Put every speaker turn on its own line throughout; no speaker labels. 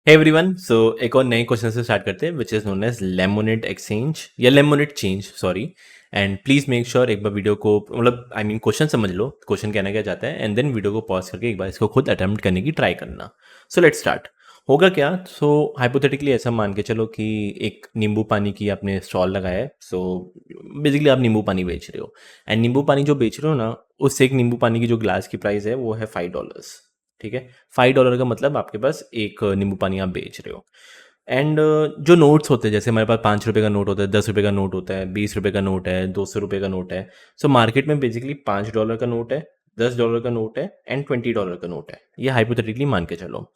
Hey everyone, सो एक और नए क्वेश्चन से स्टार्ट करते हैं which is known as lemonade exchange या lemonade change, sorry. And please make sure एक बार वीडियो को मतलब आई मीन क्वेश्चन समझ लो, क्वेश्चन कहना क्या चाहता है, एंड देन वीडियो को पॉज करके एक बार इसको खुद अटेम्प्ट करने की ट्राई करना। So let's start. होगा क्या? सो हाइपोथेटिकली ऐसा मान के चलो कि एक नींबू पानी की आपने स्टॉल लगाया है। सो बेसिकली आप नींबू पानी बेच रहे हो, एंड नींबू पानी जो बेच रहे हो ना, उस एक नींबू पानी की जो ग्लास की प्राइस है वो है $5। ठीक है, $5 का मतलब आपके पास एक नींबू पानी आप बेच रहे हो। एंड जो नोट्स होते हैं, जैसे हमारे पास ₹5 का नोट होता है, ₹10 का नोट होता है, ₹20 का नोट है, ₹200 का नोट है। सो मार्केट में बेसिकली $5 का नोट है, $10 का नोट है एंड $20 का नोट है। ये हाइपोथेटिकली मान के चलो।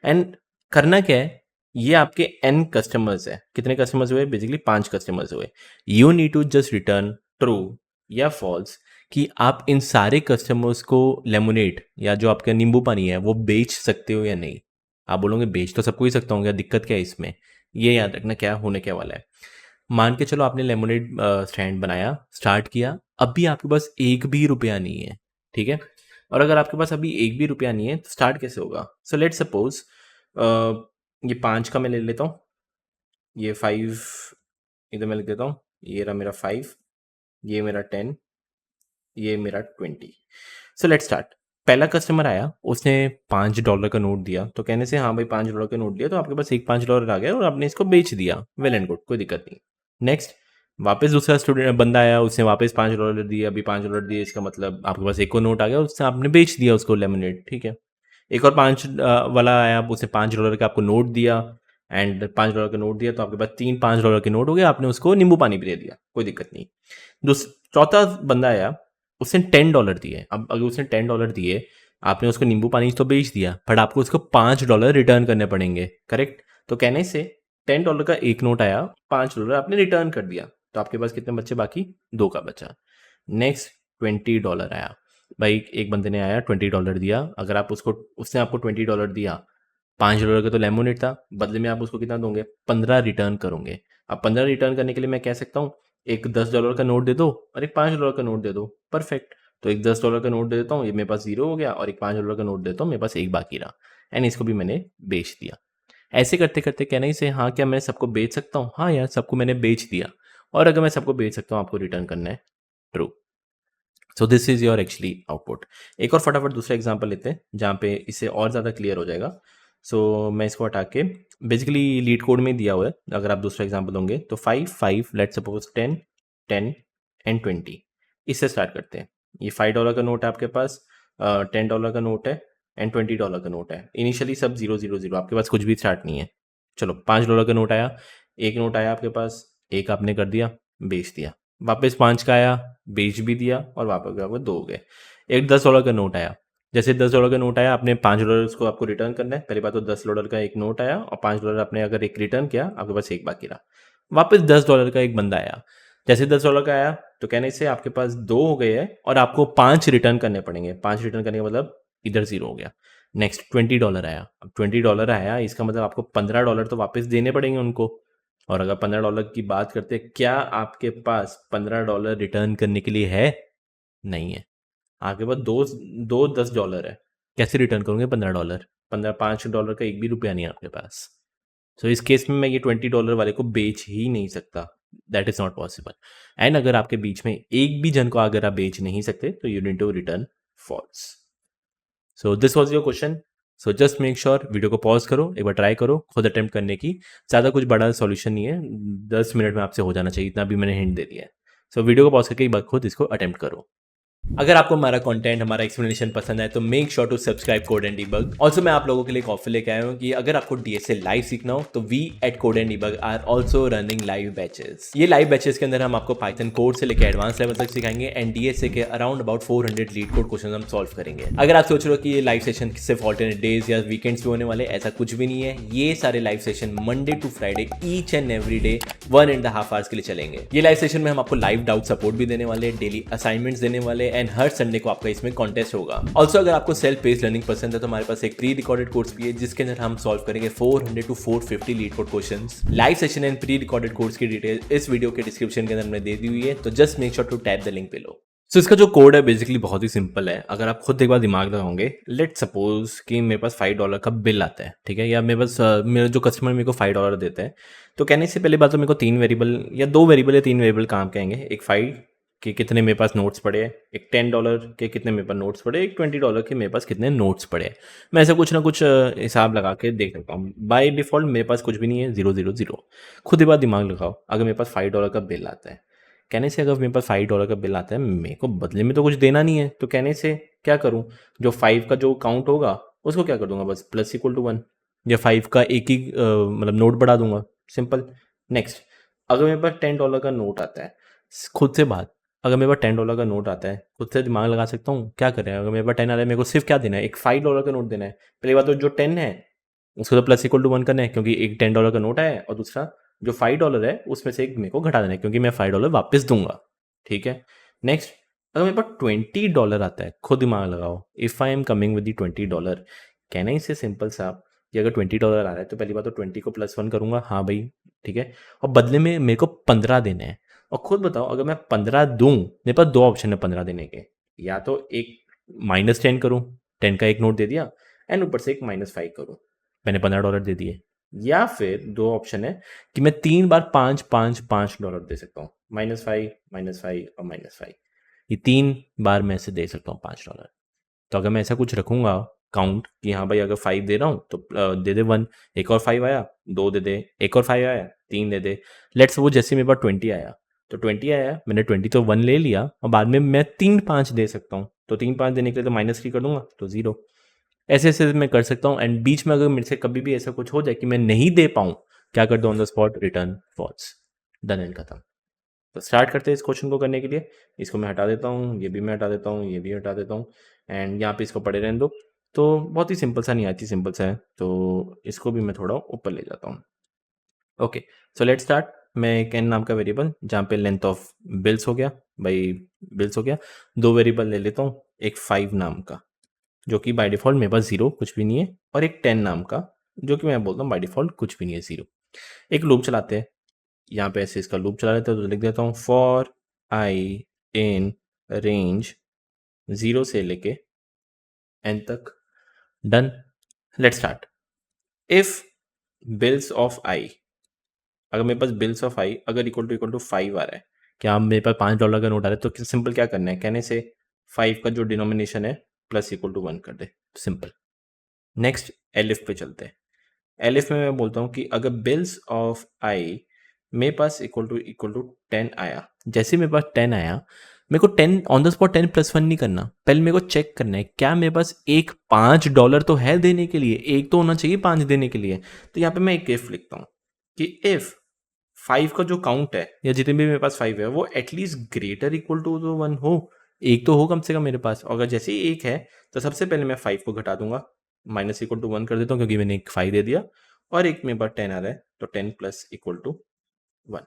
एंड करना क्या है, ये आपके n कस्टमर्स है। कितने कस्टमर्स हुए? बेसिकली 5 कस्टमर्स हुए। You need to just return true या फॉल्स कि आप इन सारे कस्टमर्स को लेमोनेड या जो आपका नींबू पानी है वो बेच सकते हो या नहीं। आप बोलोगे बेच तो सबको ही सकता हूँ, क्या दिक्कत क्या है इसमें? ये याद रखना क्या होने क्या वाला है। मान के चलो आपने लेमोनेड स्टैंड बनाया, स्टार्ट किया, अभी आपके पास एक भी रुपया नहीं है। ठीक है, और अगर आपके पास अभी एक भी रुपया नहीं है तो स्टार्ट कैसे होगा? सो लेट सपोज ये 5 का मैं ले लेता हूँ, ये 5 इधर मैं लिख देता हूँ, ये रहा मेरा 5, ये मेरा 10, ये मेरा 20। So let's start. पहला कस्टमर आया, उसने $5 का नोट दिया, तो कहने से हाँ भाई $5 का नोट दिया, तो आपके पास एक $5 आ गया और आपने इसको बेच दिया। वेल एंड गुड, कोई दिक्कत नहीं। नेक्स्ट, वापस दूसरा स्टूडेंट बंदा आया, उसने वापस $5 दिए, अभी $5 दिए, इसका मतलब आपके पास एक और नोट आ गया, उससे आपने बेच दिया उसको लेमनेड। ठीक है, एक और 5 वाला आया, उसने $5 का आपको नोट दिया, एंड $5 का नोट दिया, तो आपके पास 3 $5 के नोट हो गए, आपने उसको नींबू पानी भी दे दिया, कोई दिक्कत नहीं। चौथा बंदा आया, उसने $10 दिए। अब अगर उसने $10 दिए, आपने उसको नींबू पानी तो बेच दिया, बट आपको उसको $5 रिटर्न करने पड़ेंगे, करेक्ट? तो कहने से $10 का एक नोट आया, $5 आपने रिटर्न कर दिया, तो आपके पास कितने बचे बाकी? 2 का बचा। नेक्स्ट, $20 आया। भाई एक बंदे ने आया, $20 दिया, अगर आप उसको, उसने आपको $20 दिया, $5 का तो लेमोनेड था, बदले में आप उसको कितना दोगे? 15 रिटर्न करोगे। अब 15 रिटर्न करने के लिए मैं कह सकता हूँ एक $10 का नोट दे दो और एक $5 का नोट दे दो, परफेक्ट। तो एक $10 का नोट दे देता हूँ, ये मेरे पास 0 हो गया, और एक $5 का नोट देता हूँ, मेरे पास एक बाकी रहा, एंड इसको भी मैंने बेच दिया। ऐसे करते करते कहने से हाँ, क्या मैं सबको बेच सकता हूँ? हाँ यार, सबको मैंने बेच दिया, और अगर मैं सबको बेच सकता हूँ, आपको रिटर्न करना है true. So this is your actually output. एक और फटाफट दूसरा एग्जांपल लेते हैं जहाँ पे इससे और ज़्यादा क्लियर हो जाएगा। सो मैं इसको हटा के, बेसिकली लीड कोड में दिया हुआ है, अगर आप दूसरा एग्जांपल दोगे तो 5 5 लेट सपोज 10 10 एंड 20। इससे स्टार्ट करते हैं। ये $5 का नोट है आपके पास, $10 का नोट है एंड $20 का नोट है। इनिशियली सब 0 0 0, आपके पास कुछ भी स्टार्ट नहीं है। चलो, $5 का नोट आया, एक नोट आया आपके पास, एक आपने कर दिया, बेच दिया। वापस 5 का आया, बेच भी दिया, और वापस आपको 2 हो गए। एक $10 का नोट आया, जैसे $10 का नोट आया, आपने $5 उसको आपको रिटर्न करना है। पहली बात तो $10 का एक नोट आया और $5 आपने अगर एक रिटर्न किया, आपके पास एक बाकी रहा। वापस $10 का एक बंदा आया, जैसे $10 का आया, तो कहने से आपके पास 2 हो गए हैं और आपको 5 रिटर्न करने पड़ेंगे। 5 रिटर्न करने का मतलब इधर 0 हो गया। नेक्स्ट $20 आया, अब $20 आया, इसका मतलब आपको $15 तो वापस देने पड़ेंगे उनको। और अगर $15 की बात करते हैं, क्या आपके पास $15 रिटर्न करने के लिए है? नहीं है। आपके पास दो दो $10 है, कैसे रिटर्न करोगे $15? 15 $5 का एक भी रुपया नहीं है आपके पास। सो इस केस में मैं ये $20 वाले को बेच ही नहीं सकता, that is not possible. And अगर आपके बीच में एक भी जन को अगर आप बेच नहीं सकते, तो you need to return false. So this was your question. So just make sure video को पॉज करो, एक बार ट्राई करो खुद अटेम्प्ट करने की। ज़्यादा कुछ बड़ा सॉल्यूशन नहीं है, 10 मिनट में आपसे हो जाना चाहिए, इतना भी मैंने हिंट दे दिया है। सो वीडियो को पॉज करके एक बार खुद इसको अटेम्प्ट करो। अगर आपको हमारा कंटेंट, हमारा एक्सप्लेनेशन पसंद है तो make sure to subscribe Code and Debug. Also मैं आप लोगों के लिए एक ऑफर लेके आया हूँ कि अगर आपको डीएसए लाइव सीखना हो तो we at Code and Debug are also running live batches. ये लाइव बैचेस के अंदर हम आपको पाइथन कोड से लेकर एडवांस लेवल तक सिखाएंगे, एंड डीएसए के around about 400 leet code question हम सॉल्व करेंगे। अगर आप सोच रहे हो कि ये लाइव सेशन सिर्फ ऑल्टरनेट डेज या वीकेंड्स पे होने वाले, ऐसा कुछ भी नहीं है। ये सारे live session Monday to Friday each and every day 1.5 hours के लिए चलेंगे। ये लाइव सेशन में हम आपको लाइव डाउट सपोर्ट भी देने वाले, डेली असाइनमेंट्स देने वाले, एंड हर संडे को आपका इसमें कॉन्टेस्ट होगा। ऑल्सो अगर आपको सेल्फ बेस्ड लर्निंग पसंद है तो हमारे पास एक प्री रिकॉर्डेड कोर्स भी है, जिसके अंदर हम सॉल्व करेंगे 400 to 450 LeetCode questions. Live session and pre recorded course की डिटेल इस वीडियो के डिस्क्रिप्शन के अंदर हमने दे दी हुई है, तो just make sure to tap the link below. So इसका जो कोड है बेसिकली बहुत ही सिंपल है। अगर आप खुद एक बार दिमाग लगाओगे, लेट सपोज कि मेरे पास $5 का बिल आता है, ठीक है, या मेरे पास मेरा जो कस्टमर मेरे को $5 देता है, तो कहने से पहले बात तो मेरे को तीन वेरिएबल या दो वेरिएबल या तीन वेरिएबल काम के आएंगे। एक 5 के कितने मेरे पास नोट्स पड़े हैं, एक $10 के कितने मेरे पास नोट्स पड़े, एक $20 के मेरे पास कितने नोट्स पड़े हैं। मैं ऐसा कुछ ना कुछ हिसाब लगा के देख सकता हूँ। बाय डिफॉल्ट मेरे पास कुछ भी नहीं है, 0 0 0। खुद एक बार दिमाग लगाओ, अगर मेरे पास $5 का बिल आता है, कहने से अगर मेरे पास $5 का बिल आता है, मेरे को बदले में तो कुछ देना नहीं है, तो कहने से क्या करूं, जो 5 का जो काउंट होगा उसको क्या कर दूंगा, बस प्लस इक्वल टू 1, या 5 का एक ही मतलब नोट बढ़ा दूंगा, सिंपल। नेक्स्ट, अगर मेरे पास $10 का नोट आता है, खुद से बात, अगर मेरे पास $10 का नोट आता है, खुद से दिमाग लगा सकता हूँ क्या करें। अगर मेरे पास 10 आ रहा है, मेरे को सिर्फ क्या देना है, एक $5 का नोट देना है। पहली बात तो जो 10 है उसको तो प्लस इक्वल टू 1 करना है, क्योंकि एक $10 का नोट है, और दूसरा जो $5 है उसमें से एक मेरे को घटा देना है, क्योंकि मैं $5 वापस दूंगा, ठीक है। नेक्स्ट, अगर मेरे पास $20 आता है, खुद दिमाग लगाओ, if I am coming with $20, कहना ही से सिंपल सा कि अगर $20 आ रहा है तो पहली बात तो 20 को +1 करूंगा, हाँ भाई, ठीक है, और बदले में मेरे को 15 देने हैं। और खुद बताओ, अगर मैं 15 दूं, मेरे पास दो ऑप्शन है 15 देने के, या तो एक -10 करूं, 10 का एक नोट दे दिया, एंड ऊपर से एक -5 करूं, मैंने $15 दे दिए। या फिर दो ऑप्शन है कि मैं 3 बार 5 5 $5 दे सकता हूँ, -5 -5 और -5, ये 3 बार मैं ऐसे दे सकता हूँ $5। तो अगर मैं ऐसा कुछ रखूंगा काउंट कि हाँ भाई, अगर 5 दे रहा हूँ तो दे दे 1, एक और 5 आया, 2 दे दे, एक और 5 आया, 3 दे दे। लेट्स वो जैसे मेरे पास 20 आया, तो 20 आया, मैंने 20 तो 1 ले लिया, और बाद में मैं 3 5 दे सकता हूँ, तो 3 5 देने के लिए तो -3 कर दूंगा, तो 0। ऐसे ऐसे मैं कर सकता हूँ, एंड बीच में अगर मेरे से कभी भी ऐसा कुछ हो जाए कि मैं नहीं दे पाऊँ, क्या कर दो on the spot, return false, done and खत्म। तो स्टार्ट करते हैं इस क्वेश्चन को करने के लिए। इसको मैं हटा देता हूँ, ये भी मैं हटा देता हूँ, ये भी हटा देता हूँ, एंड यहाँ पे इसको पड़े रहने दो। तो बहुत ही सिंपल सा, नहीं आती सिंपल सा है, तो इसको भी मैं थोड़ा ऊपर ले जाता हूँ। Okay, so let start. मैं एक एन नाम का वेरिएबल, जहाँ पे लेंथ ऑफ बिल्स हो गया, भाई बिल्स हो गया, दो वेरिएबल ले लेता हूँ, एक 5 नाम का जो कि बाय डिफ़ॉल्ट मेरे पास 0 कुछ भी नहीं है, और एक 10 नाम का जो कि मैं बोलता हूँ बाय डिफ़ॉल्ट कुछ भी नहीं है, 0। एक लूप चलाते हैं, यहाँ पे ऐसे इसका लूप चला लेते हैं, तो लिख देता हूँ फॉर आई इन रेंज 0 से लेके n तक, done. Let's start. If bills of I, अगर मेरे पास बिल्स ऑफ आई अगर इक्वल टू 5 आ रहा है, क्या मेरे पास $5 का नोट आ रहा है, तो सिंपल क्या करना है, कहने से 5 का जो डिनोमिनेशन है प्लस इक्वल टू 1 कर दे, सिंपल। नेक्स्ट, एलिफ पे चलते हैं। एलिफ में मैं बोलता हूँ कि अगर बिल्स ऑफ आई मेरे पास इक्वल टू 10 आया, जैसे मेरे पास 10 आया, मेरे को 10 ऑन द स्पॉट 10 + 1 नहीं करना, पहले मेरे को चेक करना है क्या मेरे पास एक $5 तो है देने के लिए, एक तो होना चाहिए 5 देने के लिए। तो यहाँ पे मैं एक इफ लिखता हूँ कि इफ 5 का जो काउंट है, या जितने भी मेरे पास 5 है, वो एटलीस्ट ग्रेटर इक्वल टू 1 हो, एक तो हो कम से कम मेरे पास। और अगर जैसे ही एक है, तो सबसे पहले मैं 5 को घटा दूंगा, -1 कर देता हूँ, क्योंकि मैंने एक 5 दे दिया, और एक मेरे पास 10 आ रहा है, तो 10 प्लस इक्वल टू 1।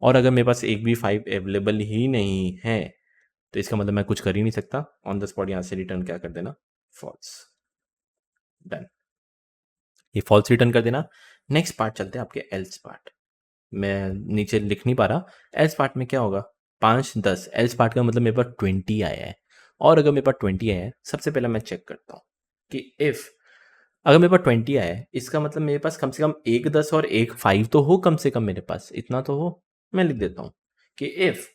और अगर मेरे पास एक भी 5 अवेलेबल ही नहीं है, तो इसका मतलब मैं कुछ कर ही नहीं सकता, ऑन द स्पॉट यहाँ से रिटर्न क्या कर देना, फॉल्स, डन। ये फॉल्स रिटर्न कर देना। नेक्स्ट पार्ट चलते हैं आपके एल्स पार्ट। मैं नीचे लिख नहीं पा रहा, एल्स पार्ट में क्या होगा, 5 10, एल्स पार्ट का मतलब मेरे पास 20 आया है, और अगर मेरे पास 20 आया है, सबसे पहले मैं चेक करता हूँ कि इफ अगर मेरे पास 20 आया है, इसका मतलब मेरे पास कम से कम एक 10 और एक 5 तो हो, कम से कम मेरे पास इतना तो हो। मैं लिख देता हूँ कि इफ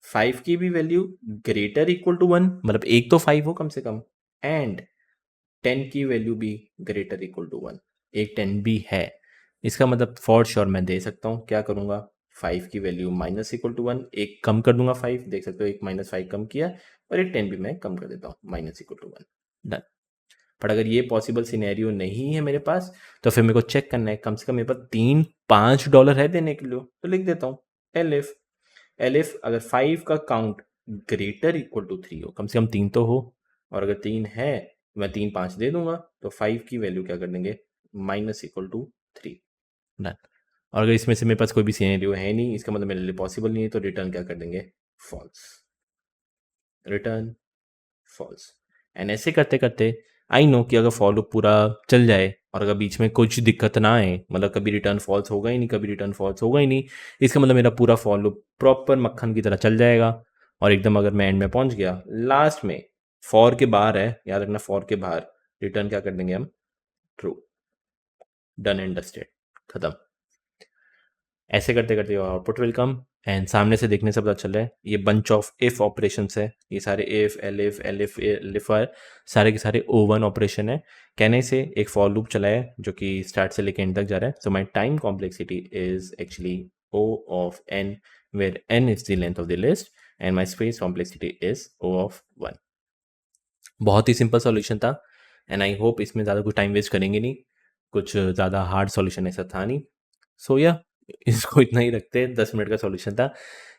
5 की भी वैल्यू ग्रेटर इक्वल टू 1, मतलब एक तो 5 हो कम से कम, एंड 10 की वैल्यू भी ग्रेटर इक्वल टू 1, एक 10 भी है, इसका मतलब फॉर श्योर मैं दे सकता हूँ, क्या करूँगा, 5 की वैल्यू -1, एक कम कर दूंगा, 5 देख सकते हो, एक -5 कम किया, और एक 10 भी मैं कम कर देता हूँ, -1, डन। बट अगर ये पॉसिबल सिनेरियो नहीं है मेरे पास, तो फिर मेरे को चेक करना है, कम से कम मेरे पास 3 $5 है देने के लिए, तो लिख देता हूँ एलिफ। एलिफ अगर 5 का काउंट ग्रेटर इक्वल टू 3 हो, कम से कम 3 तो हो, और अगर 3 है, मैं 3 5 दे दूंगा, तो 5 की वैल्यू क्या कर देंगे, -3, डन। और अगर इसमें से मेरे पास कोई भी सिनेरियो है नहीं, इसका मतलब मेरे लिए पॉसिबल नहीं है, तो रिटर्न क्या कर देंगे, फॉल्स, रिटर्न फॉल्स। एंड ऐसे करते करते आई नो कि अगर फॉर लूप पूरा चल जाए, और अगर बीच में कुछ दिक्कत ना आए, मतलब कभी रिटर्न फॉल्स होगा ही नहीं, कभी रिटर्न फॉल्स होगा ही नहीं, इसका मतलब मेरा पूरा फॉर लूप प्रॉपर मक्खन की तरह चल जाएगा, और एकदम अगर मैं एंड में पहुंच गया, लास्ट में फॉर के बाहर है, याद रखना फॉर के बाहर रिटर्न क्या कर देंगे हम, ट्रू। डन एंड डस्टेड, खत्म। ऐसे करते करते आउटपुट विल कम। एंड सामने से देखने से पता चल रहा है ये बंच ऑफ इफ ऑपरेशंस है, ये सारे इफ एलिफ एलिफ एलिफ सारे के सारे O1 ऑपरेशन है। कहने से एक फॉर लूप चला है जो कि स्टार्ट से लेके एंड तक जा रहा है। So my time complexity is actually O of n, where n is the length of the list and my space complexity is O of 1। बहुत ही सिंपल सॉल्यूशन था एंड आई होप इसमें ज़्यादा कुछ टाइम वेस्ट करेंगे नहीं, कुछ ज़्यादा hard solution ऐसा था नहीं। सो या इसको इतना ही रखते हैं, 10 मिनट का सॉल्यूशन था।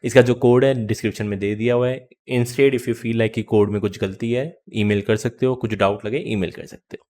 इसका जो कोड है डिस्क्रिप्शन में दे दिया हुआ है। Instead if you feel like कि कोड में कुछ गलती है, ईमेल कर सकते हो, कुछ डाउट लगे ईमेल कर सकते हो।